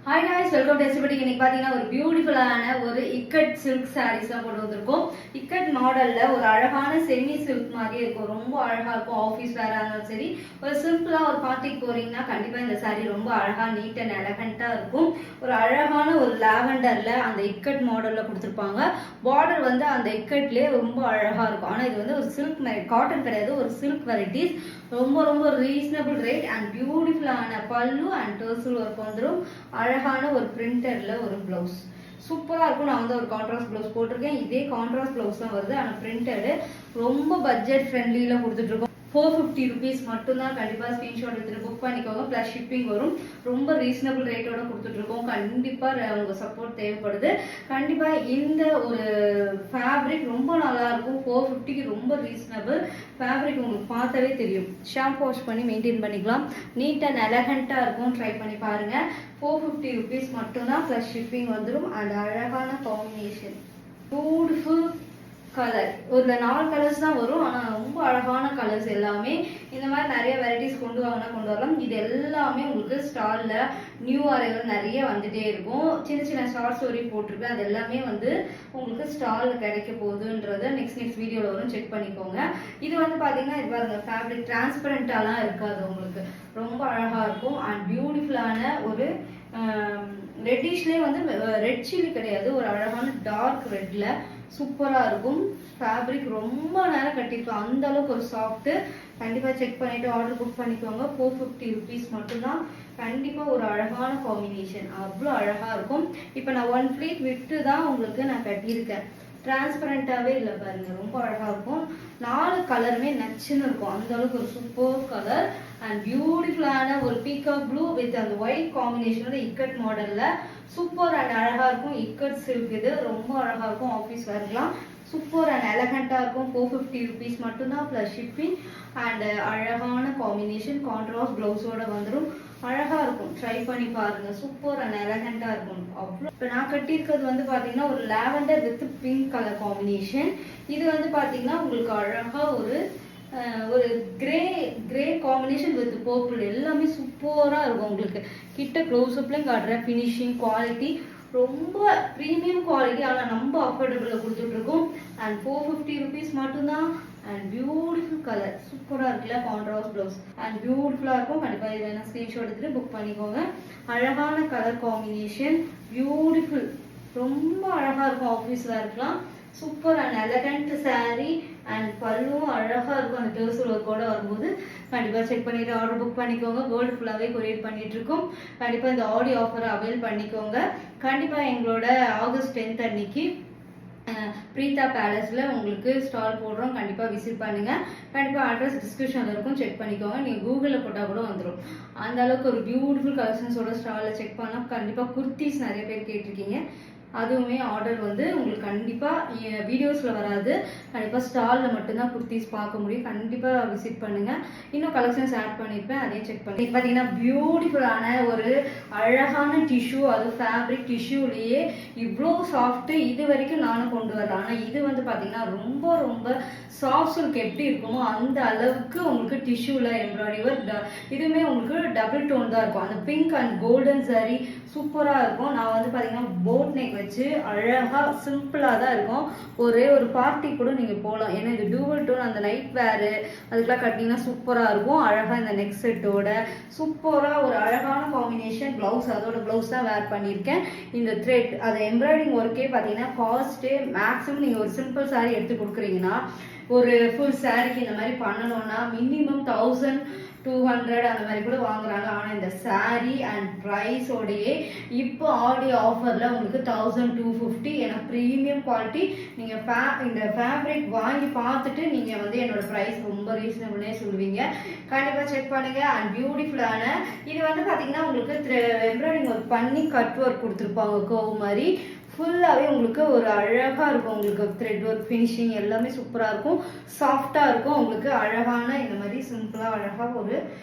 Hi guys, welcome to SPD. இன்னைக்கு பார்த்தீங்கன்னா ஒரு பியூட்டிஃபுல்லான ஒரு இக்கட் சில்க் சாரீஸ்லாம் கொண்டு வந்திருக்கோம். இக்கட் மாடல்ல ஒரு அழகான செமி சில்க் மாதிரியே இருக்கும். ரொம்ப அழகா இருக்கும். ஆஃபீஸ் வேற இருந்தாலும் சரி, ஒரு சிம்பிளா ஒரு பார்ட்டிக்கு போறீங்கன்னா கண்டிப்பா இந்த சாரீ ரொம்ப அழகா நீட் அண்ட் எலகண்டா இருக்கும். ஒரு அழகான ஒரு லாவெண்டர்ல அந்த இக்கட் மாடல்ல கொடுத்துருப்பாங்க. பார்டர் வந்து அந்த இக்கட்லயே ரொம்ப அழகா இருக்கும். ஆனா இது வந்து ஒரு சில்க் காட்டன் கிடையாது, ஒரு சில்க் வெரைட்டிஸ். ரொம்ப ரொம்ப ரீசனபிள் ரேட் அண்ட் பியூட்டிஃபுல்லான பல்லு அண்ட் டர்சல் ஒர்க் வந்துடும். அழகான ஒரு பிரிண்டட்ல ஒரு பிளவுஸ் சூப்பரா இருக்கும். நான் வந்து ஒரு கான்ட்ராஸ்ட் பிளவுஸ் போட்டிருக்கேன். இதே கான்ட்ராஸ்ட் பிளவுஸ் தான் வருது, ஆனா பிரிண்டட். ரொம்ப பட்ஜெட் ஃப்ரெண்ட்லியில கொடுத்துட்டு இருக்கோம். 450 rupees மட்டும்தான். கண்டிப்பா ஸ்கிரீன்ஷாட் எடுத்துட்டு புக் பண்ணிக்கோங்க. பிளஸ் ஷிப்பிங் வரும். ரொம்ப ரீசனபிள் ரேட்டோட கொடுத்துட்டு இருக்கோம். கண்டிப்பா உங்க சப்போர்ட் தேவைப்படுது. கண்டிப்பா இந்த ஒரு ஃபேப்ரிக் ரொம்ப நல்லா இருக்கும். 450க்கு ரொம்ப ரீசனபிள் ஃபேப்ரிக். உங்களுக்கு பார்த்தாவே தெரியும். ஷாம்பு வாஷ் பண்ணி மெயின்டைன் பண்ணிக்கலாம். நீட் அண்ட் எலகண்டா இருக்கும். ட்ரை பண்ணி பாருங்க. 450 rupees மட்டும்தான். பிளஸ் ஷிப்பிங் வந்துடும். அண்ட் அழகான காம்பினேஷன், பியூட்டிஃபுல் கலர். ஒரு 4 கலர்ஸ் தான் வரும், ஆனா ரொம்ப அழகான கலர்ஸ் எல்லாமே. இந்த மாதிரி நிறைய வெரைட்டிஸ் கொண்டு வரலாம். இது எல்லாமே உங்களுக்கு ஸ்டால்ல நியூ அரைவல் நிறைய வந்துட்டே இருக்கும். சின்ன சின்ன ஷார்ட் ஸ்டோரி போட்டிருக்கேன். அது எல்லாமே வந்து உங்களுக்கு ஸ்டால்ல கிடைக்க போகுதுன்றத நெக்ஸ்ட் வீடியோல வரும், செக் பண்ணிக்கோங்க. இது வந்து பாத்தீங்கன்னா இது பாருங்க, ஃபேப்ரிக் டிரான்ஸ்பரண்டாலாம் இருக்காது. உங்களுக்கு ரொம்ப அழகா இருக்கும். அண்ட் பியூட்டிஃபுல்லான ஒரு ரெட்டிஷ்லேயே வந்து ரெட் சில்லி கிடையாது, ஒரு அழகான டார்க் ரெட்ல சூப்பரா இருக்கும். ஃபேப்ரிக் ரொம்ப நேரம் கட்டிருக்கும், அந்த அளவுக்கு ஒரு சாஃப்ட். கண்டிப்பா செக் பண்ணிட்டு ஆர்டர் புக் பண்ணிக்கோங்க. 450 rupees மட்டும்தான். கண்டிப்பா ஒரு அழகான காம்பினேஷன், அவ்வளோ அழகா இருக்கும். இப்போ நான் 1 pleat விட்டு தான் உங்களுக்கு நான் கட்டியிருக்கேன். டிரான்ஸ்பரண்டாவே இல்லை பாருங்க, ரொம்ப அழகா இருக்கும். 4 கலருமே நச்சுன்னு இருக்கும். அந்த அளவுக்கு ஒரு சூப்பர் கலர் அண்ட் பியூட்டிஃபுல்லான ஒரு பீகாக் ப்ளூ வித் அந்த ஒயிட் காம்பினேஷனோட இக்கட் மாடல்ல சூப்பர் அண்ட் அழகா இருக்கும். இக்கட் சில்க் இது ரொம்ப அழகா இருக்கும். ஆஃபீஸ் வரலாம். சூப்பர் அண்ட் எலகண்டா இருக்கும். 450 rupees மட்டும்தான். பிளஸ் ஷிப்பிங் அண்ட் அழகான காம்பினேஷன். கான்ட்ராஸ்ட் பிளவுஸோட வந்துடும். அழகா இருக்கும். ட்ரை பண்ணி பாருங்க. சூப்பர் அண்ட் எலகண்டா இருக்கும். அவ்வளோ. இப்போ நான் கட்டியிருக்கிறது வந்து பாத்தீங்கன்னா ஒரு lavender with pink colour combination. இது வந்து பாத்தீங்கன்னா உங்களுக்கு அழகா ஒரு கிரே காம்பினேஷன் வித் பர்பிள். எல்லாமே சூப்பரா இருக்கும். உங்களுக்கு கிட்ட க்ளோஸ் அப்லயும் காட்டுறேன். ஃபினிஷிங் குவாலிட்டி ரொம்ப ப்ரீமியம் குவாலிட்டி, ஆனால் நம்ம அஃபோர்டபுளில் கொடுத்துட்டு இருக்கோம். அண்ட் 450 rupees மட்டும்தான். அண்ட் பியூட்டிஃபுல் கலர் சூப்பராக இருக்குல்ல. கான்ட்ராஸ்ட் ப்ளவுஸ் அண்ட் பியூட்டிஃபுல்லாக இருக்கும். கண்டிப்பாக இது வேணால் ஸ்க்ரீன்ஷாட் எடுத்துட்டு புக் பண்ணிக்கோங்க. அழகான கலர் காம்பினேஷன், பியூட்டிஃபுல், ரொம்ப அழகாக இருக்கும். ஆஃபீஸில் இருக்கலாம். Super and elegant sari and பல்லும் அழகா இருக்கும். அந்த டர்சல் ஒர்க்கோட வரும்போது கண்டிப்பா செக் பண்ணிட்டு ஆர்டர் புக் பண்ணிக்கோங்க. வேர்ல்டு ஃபுல்லாவே கொரியர் பண்ணிட்டு இருக்கோம். கண்டிப்பா இந்த ஆடியோ ஆஃபரை அவைல் பண்ணிக்கோங்க. கண்டிப்பா எங்களோட ஆகஸ்ட் 10th அன்னைக்கு பிரீதா பேலஸ்ல உங்களுக்கு ஸ்டால் போடுறோம். கண்டிப்பா விசிட் பண்ணுங்க. கண்டிப்பா அட்ரஸ் டிஸ்கிரிப்ஷன்ல இருக்கும், செக் பண்ணிக்கோங்க. நீங்க கூகுள்ல போட்டா கூட வந்துடும். அந்த அளவுக்கு ஒரு பியூட்டிஃபுல் கலெக்ஷன்ஸோட ஸ்டால்ல செக் பண்ணா. கண்டிப்பா குர்த்திஸ் நிறைய பேர் கேட்டிருக்கீங்க. அதுவுமே ஆர்டர் வந்து உங்களுக்கு கண்டிப்பா வீடியோஸ்ல வராது. கண்டிப்பா ஸ்டால்ல மட்டும்தான் குர்த்திஸ் பார்க்க முடியும். கண்டிப்பா விசிட் பண்ணுங்க. இன்னும் கலெக்ஷன்ஸ் ஆட் பண்ணிருப்பேன், அதையும் செக் பண்ணுங்க. பாத்தீங்கன்னா பியூட்டிஃபுல்லான ஒரு அழகான டிஷ்யூ, அது ஃபேப்ரிக் டிஷ்யூலயே இவ்வளோ சாஃப்ட் இது வரைக்கும் நானும் கொண்டு வரேன். ஆனா இது வந்து பாத்தீங்கன்னா ரொம்ப ரொம்ப சாஃப்ட் சில்க் எப்படி இருக்குமோ அந்த அளவுக்கு உங்களுக்கு டிஷ்யூல எம்ப்ராய்டரி ஒர்க். இதுவுமே உங்களுக்கு டபுள் டோன் தான் இருக்கும். அந்த பிங்க் அண்ட் கோல்டன் சாரி சூப்பரா இருக்கும். நான் வந்து பாத்தீங்கன்னா போட் நெக் வச்சு அழகா சிம்பிளா தான் இருக்கும். ஒரே ஒரு பார்ட்டி கூட நீங்க போகலாம். ஏன்னா இது டூவல் டோன், அந்த நைட் வேர் அதுக்கெல்லாம் கட்டிங்கன்னா சூப்பரா இருக்கும். அழகா இந்த நெக் செட்டோட சூப்பரா ஒரு அழகான காம்பினேஷன். பிளவுஸ் அதோட பிளவுஸ் தான் வேர் பண்ணியிருக்கேன். இந்த த்ரெட் அது எம்ப்ராய்டிங் ஒர்க்கே பார்த்தீங்கன்னா காஸ்ட்டு மேக்ஸிமம் நீங்கள் ஒரு சிம்பிள் சாரீ எடுத்து கொடுக்குறீங்கன்னா ஒரு ஃபுல் சாரிக்கு இந்த மாதிரி பண்ணணும்னா மினிமம் 1200 அந்த மாதிரி கூட வாங்குறாங்க. ஆனால் இந்த சாரீ அண்ட் ப்ரைஸோடையே இப்போ ஆடியோ ஆஃபரில் உங்களுக்கு 1250. ஏன்னா ப்ரீமியம் குவாலிட்டி. நீங்கள் இந்த ஃபேப்ரிக் வாங்கி பார்த்துட்டு நீங்கள் வந்து என்னோட ப்ரைஸ் ரொம்ப ரீசனபிள்னே சொல்லுவீங்க. கண்டிப்பாக செக் பண்ணுங்க. அண்ட் பியூட்டிஃபுல்லான இது வந்து பார்த்தீங்கன்னா உங்களுக்கு எம்ப்ராய்டிங் ஒர்க் பண்ணி கட் ஒர்க் கொடுத்துருப்பாங்க. கோவ் மாதிரி ஃபுல்லாகவே உங்களுக்கு ஒரு அழகாக இருக்கும். உங்களுக்கு த்ரெட் ஒர்க் ஃபினிஷிங் எல்லாமே சூப்பராக இருக்கும். சாஃப்டாக இருக்கும். உங்களுக்கு அழகான இந்த மாதிரி சிம்பிளாக அழகாக ஒரு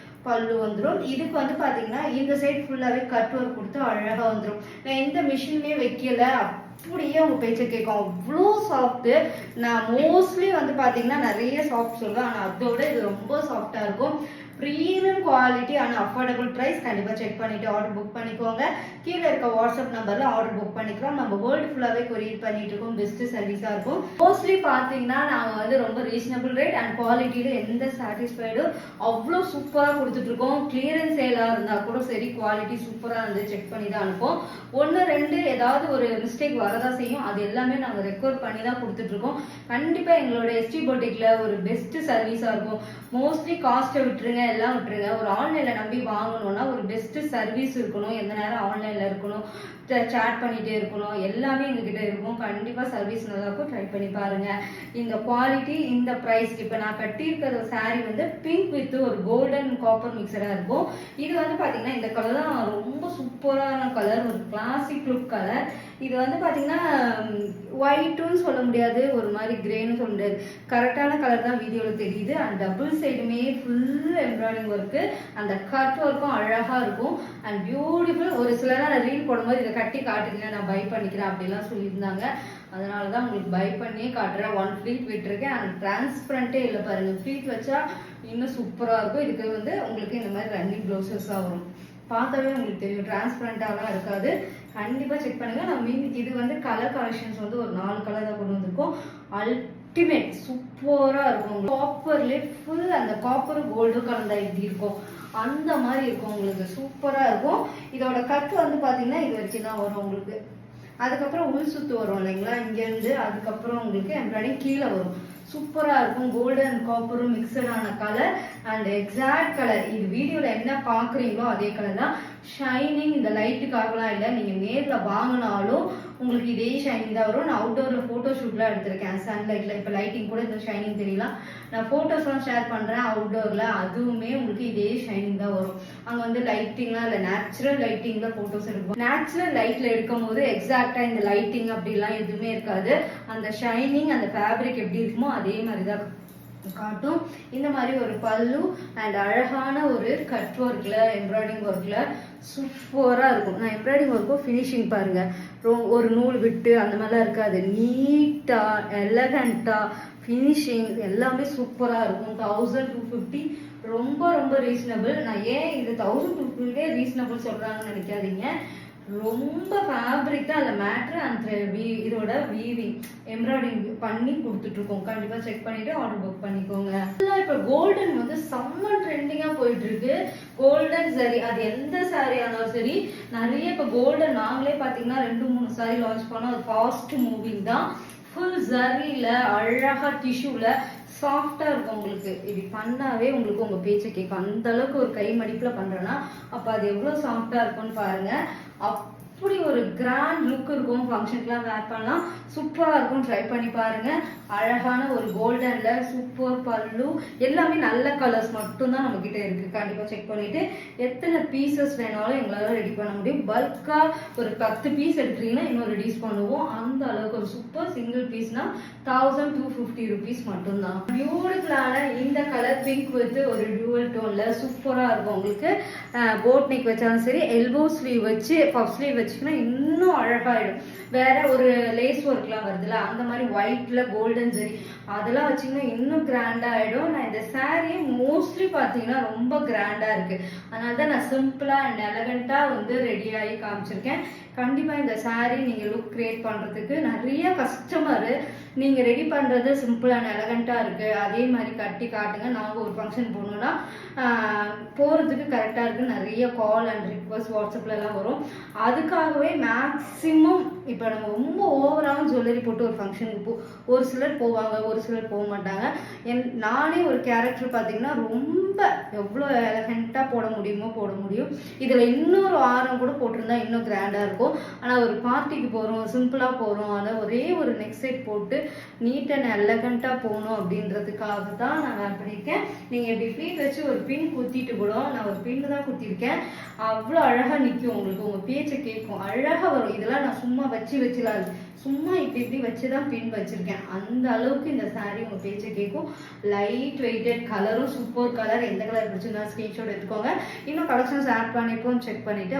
பல்லு வந்துடும். இதுக்கு வந்து பார்த்தீங்கன்னா இந்த சைட் ஃபுல்லாகவே கட் ஒர்க் கொடுத்து அழகாக வந்துடும். நான் எந்த மிஷினுமே வைக்கல, அப்படியே உங்க பேச்சை கேட்கும். அவ்வளோ சாஃப்ட்டு. நான் மோஸ்ட்லி வந்து பார்த்தீங்கன்னா நிறைய சாஃப்ட் சொல்லுவேன், ஆனால் அதோட இது ரொம்ப சாஃப்டாக இருக்கும். ப்ரீமியம் குவாலிட்டி ஆனால் அஃபோர்டபுள் ப்ரைஸ். கண்டிப்பாக செக் பண்ணிவிட்டு ஆர்டர் புக் பண்ணிக்கோங்க. கீழே இருக்க வாட்ஸ்அப் நம்பரில் ஆர்டர் புக் பண்ணிக்கலாம். நம்ம வேர்ல்டு ஃபுல்லாகவே கொரியர் பண்ணிட்டு இருக்கோம். பெஸ்ட்டு சர்வீஸாக இருக்கும். மோஸ்ட்லி பார்த்தீங்கன்னா நாங்கள் வந்து ரொம்ப ரீசனபிள் ரேட் அண்ட் குவாலிட்டியில் எந்த சாட்டிஸ்ஃபைடும் அவ்வளோ சூப்பராக கொடுத்துட்ருக்கோம். கிளியரன்ஸ் சேலாக இருந்தால் கூட சரி, குவாலிட்டி சூப்பராக இருந்து செக் பண்ணி தான் அனுப்போம். 1 2 ஏதாவது ஒரு மிஸ்டேக் வரதான் செய்யும். அது எல்லாமே நாங்கள் ரெக்கவர் பண்ணி தான் கொடுத்துட்ருக்கோம். கண்டிப்பாக எங்களோட எஸ்டி பொட்டிக்கில் ஒரு பெஸ்ட்டு சர்வீஸாக இருக்கும். மோஸ்ட்லி காஸ்ட்டை விட்டுருங்க, எல்லாம் விட்டுருங்க. ஒரு ஆன்லைனில் நம்பி வாங்கணும்னா ஒரு பெஸ்ட்டு சர்வீஸ் இருக்கணும். எந்த நேரம் ஆன்லைனில் இருக்கணும், சேட் பண்ணிகிட்டே இருக்கணும், எல்லாமே எங்ககிட்ட இருக்கும். கண்டிப்பாக சர்வீஸ் நல்லாயிருக்கும். ட்ரை பண்ணி பாருங்கள். இந்த குவாலிட்டி இந்த ப்ரைஸ்க்கு இப்போ நான் கட்டியிருக்கிற சாரீ வந்து பிங்க் வித் ஒரு கோல்டன் காப்பர் மிக்சராக இருக்கும். இது வந்து பார்த்தீங்கன்னா இந்த கலர் தான் ரொம்ப சூப்பரான கலர், ஒரு கிளாசிக் லுக் கலர். இது வந்து பார்த்தீங்கன்னா ஒயிட்டுன்னு சொல்ல முடியாது, ஒரு மாதிரி கிரேன்னு சொல்ல முடியாது. கரெக்டான கலர் தான் வீடியோவில் தெரியுது. அண்ட் டபுள் சைடுமே ஃபுல் எம்ப்ராய்டிங் ஒர்க்கு, அந்த கட் ஒர்க்கும் அழகாக இருக்கும் அண்ட் பியூட்டிஃபுல். ஒரு சிலராக நான் ரீல் போடும்போது இதை கட்டி காட்டுங்க, நான் பை பண்ணிக்கிறேன் அப்படிலாம் சொல்லியிருந்தாங்க. அதனால தான் உங்களுக்கு பை பண்ணியே காட்டுறேன். 1 ஃப்ளீட் விட்டுருக்கேன். அண்ட் டிரான்ஸ்பரண்ட்டே இல்லை பாருங்கள். ஃப்ளீட் வச்சா இன்னும் சூப்பராக இருக்கும். இதுக்கு வந்து உங்களுக்கு இந்த மாதிரி ரன்னிங் ப்ளவுசஸாக வரும். பார்த்தாவே உங்களுக்கு தெரியும், டிரான்ஸ்பரண்டாலாம் இருக்காது. கண்டிப்பாக செக் பண்ணுங்கள். நம்ம இது வந்து கலர் கலெக்ஷன்ஸ் வந்து ஒரு 4 கலர் தான் கொண்டு வந்திருக்கோம். அல்டிமேட் சூப்பராக இருக்கும். காப்பர்லேயே ஃபுல் அந்த காப்பர் கோல்டு கலந்தா எப்படி இருக்கும் அந்த மாதிரி இருக்கும். உங்களுக்கு சூப்பராக இருக்கும். இதோட கட்டு வந்து பார்த்தீங்கன்னா இது வரைக்கும் தான் வரும் உங்களுக்கு. அதுக்கப்புறம் உள் சுத்து வரும் இல்லைங்களா, இங்கேருந்து. அதுக்கப்புறம் உங்களுக்கு எம்ப்ராய்டிங் கீழே வரும். சூப்பராக இருக்கும். கோல்டன் காப்பரும் மிக்சடான கலர் அண்ட் எக்ஸாக்ட் கலர். இது வீடியோவில் என்ன பார்க்குறீங்களோ அதே கலர் தான். ஷைனிங் இந்த லைட்டுக்காகலாம் இல்லை, நீங்கள் நேரில் வாங்கினாலும் உங்களுக்கு இதே ஷைனிங் தான் வரும். நான் அவுட்டோரில் ஃபோட்டோ ஷூட்லாம் எடுத்திருக்கேன் சன்லைட்டில். இப்போ லைட்டிங் கூட இந்த ஷைனிங் தெரியலாம். நான் ஃபோட்டோஸ்லாம் ஷேர் பண்ணுறேன் அவுட்டோரில், அதுவுமே உங்களுக்கு இதே ஷைனிங் தான் வரும். அங்கே வந்து லைட்டிங்லாம் இல்லை, நேச்சுரல் லைட்டிங்கில் ஃபோட்டோஸ் எடுப்போம். நேச்சுரல் லைட்டில் எடுக்கும் போது எக்ஸாக்டாக இந்த லைட்டிங் அப்படிலாம் எதுவுமே இருக்காது. அந்த ஷைனிங் அந்த ஃபேப்ரிக் எப்படி இருக்குமோ அதே மாதிரி தான் காட்டும். இந்த மாதிரி ஒரு பல்லு அண்ட் அழகான ஒரு கட் ஒர்க்கில் எம்ப்ராய்டிங் ஒர்க்கில் சூப்பராக இருக்கும். நான் எம்ப்ராய்டிங் ஒர்க்கும் ஃபினிஷிங் பாருங்கள், ஒரு நூல் விட்டு அந்த மாதிரிலாம் இருக்காது. நீட்டாக எலகண்ட்டாக ஃபினிஷிங் எல்லாமே சூப்பராக இருக்கும். 1250 ரொம்ப ரொம்ப ரீசனபிள். நான் ஏன் இது 1250 ரீசனபிள் சொல்கிறாங்கன்னு நினைக்காதீங்க. ரொம்ப ஃபேப்ரிக் தான் அதில் மேட்ரு. அந்த இதோட வீவிங் எம்ப்ராய்டிங் பண்ணி கொடுத்துட்ருக்கோம். கண்டிப்பாக செக் பண்ணிவிட்டு ஆர்டர் புக் பண்ணிக்கோங்க. இப்போ கோல்டன் வந்து செம்ம ட்ரெண்டிங்காக போயிட்டுருக்கு. கோல்டன் சரி, அது எந்த சாரீ ஆனாலும் சரி. நிறைய இப்போ கோல்டன் நாங்களே பார்த்தீங்கன்னா 2-3 சாரீ லான்ச் பண்ணோம். அது ஃபாஸ்ட் மூவிங் தான். ஃபுல் சரியில் அழகாக டிஷ்யூவில் சாஃப்டாக இருக்கும். உங்களுக்கு இப்படி பண்ணாவே உங்களுக்கு உங்கள் பேச்சை கேட்கும். அந்த அளவுக்கு ஒரு கை மடிப்பில் பண்ணுறேன்னா அப்போ அது எவ்வளோ சாஃப்டாக இருக்கும்னு பாருங்கள். அப்படி ஒரு கிராண்ட் லுக் இருக்கும். ஃபங்க்ஷனுக்குலாம் வேர் பண்ணலாம், சூப்பராக இருக்கும். ட்ரை பண்ணி பாருங்கள். அழகான ஒரு கோல்டனில் சூப்பர் பல்லு, எல்லாமே நல்ல கலர்ஸ் மட்டும்தான் நம்மக்கிட்ட இருக்குது. கண்டிப்பாக செக் பண்ணிவிட்டு எத்தனை பீசஸ் வேணாலும் எங்களால் ரெடி பண்ண முடியும். பல்காக ஒரு 10 பீஸ் எடுக்கிறீங்கன்னா இன்னும் ரெடியூஸ் பண்ணுவோம். அந்த அளவுக்கு ஒரு சூப்பர் சிங்கிள் பீஸ்னால் 1250 rupees மட்டும்தான். பியூட்டிஃபுல்லான இந்த கலர் பிங்க் வித் ஒரு டியூவல் டோனில் சூப்பராக இருக்கும். உங்களுக்கு போட் நெக் வச்சாலும் சரி, எல்போ ஸ்லீவ் வச்சு பஃப் ஸ்லீவ் வச்சுன்னா இன்னும் அழகாயிடும். வேற ஒரு லேஸ் ஒர்க்லாம் வருதுல்ல, அந்த மாதிரி ஒயிட்ல கோல்டன் ஜெரி அதெல்லாம் வச்சிங்கன்னா இன்னும் கிராண்டாக ஆகிடும். நான் இந்த சாரீ மோஸ்ட்லி பார்த்தீங்கன்னா ரொம்ப கிராண்டாக இருக்குது. அதனால தான் நான் சிம்பிளாக அண்ட் எலகண்ட்டாக வந்து ரெடியாகி காமிச்சிருக்கேன். கண்டிப்பாக இந்த சாரீ நீங்கள் லுக் கிரியேட் பண்ணுறதுக்கு நிறைய கஸ்டமரு நீங்கள் ரெடி பண்ணுறது சிம்பிள் அண்ட் எலகண்ட்டாக இருக்குது, அதே மாதிரி கட்டி காட்டுங்க, நாங்கள் ஒரு ஃபங்க்ஷன் போகணுன்னா போகிறதுக்கு கரெக்டாக இருக்குது. நிறைய கால் அண்ட் ரிக்வஸ்ட் வாட்ஸ்அப்லலாம் வரும். அதுக்காகவே மேக்ஸிமம் இப்போ நம்ம ரொம்ப ஓவராகவும் ஜுவல்லரி போட்டு ஒரு ஃபங்க்ஷனுக்கு ஒரு சிலர் போவாங்க, ஒரு சிலர் போக மாட்டாங்க. நானே ஒரு கேரக்டர் பார்த்தீங்கன்னா ரொம்ப எவ்வளோ எலகண்ட்டாக போட முடியுமோ போட முடியும். இதில் இன்னொரு ஆரம் கூட போட்டிருந்தா இன்னும் கிராண்டாக இருக்கும். ஆனால் ஒரு பார்ட்டிக்கு போகிறோம், சிம்பிளாக போகிறோம், அதை ஒரே ஒரு நெக் செட் போட்டு நீட் அண்ட் எலகண்ட்டாக போகணும் அப்படின்றதுக்காக தான் நான் வேர் பண்ணியிருக்கேன். நீங்கள் இப்படி ஃப்ளீட் வச்சு ஒரு பின் குத்திட்டு கூட, நான் ஒரு பின்னு தான் குத்திருக்கேன். அவ்வளோ அழகாக நிற்கும். உங்களுக்கு உங்கள் பேச்சை கேட்கும், அழகாக வரும். இதெல்லாம் நான் சும்மா வச்சுலாம் சும்மா இப்படி வச்சு தான் பின் வச்சுருக்கேன். அந்த அளவுக்கு இந்த சாரீ உங்கள் பேச்சை கேட்கும். லைட் வெயிட்டட் கலரும் சூப்பர் கலர். எந்த கலர் பிடிச்சிருந்தா ஸ்க்ரீன்ஷாட் எடுத்துக்கோங்க. இன்னும் கலெக்ஷன்ஸ் ஆட் பண்ணிப்போம், செக் பண்ணிவிட்டு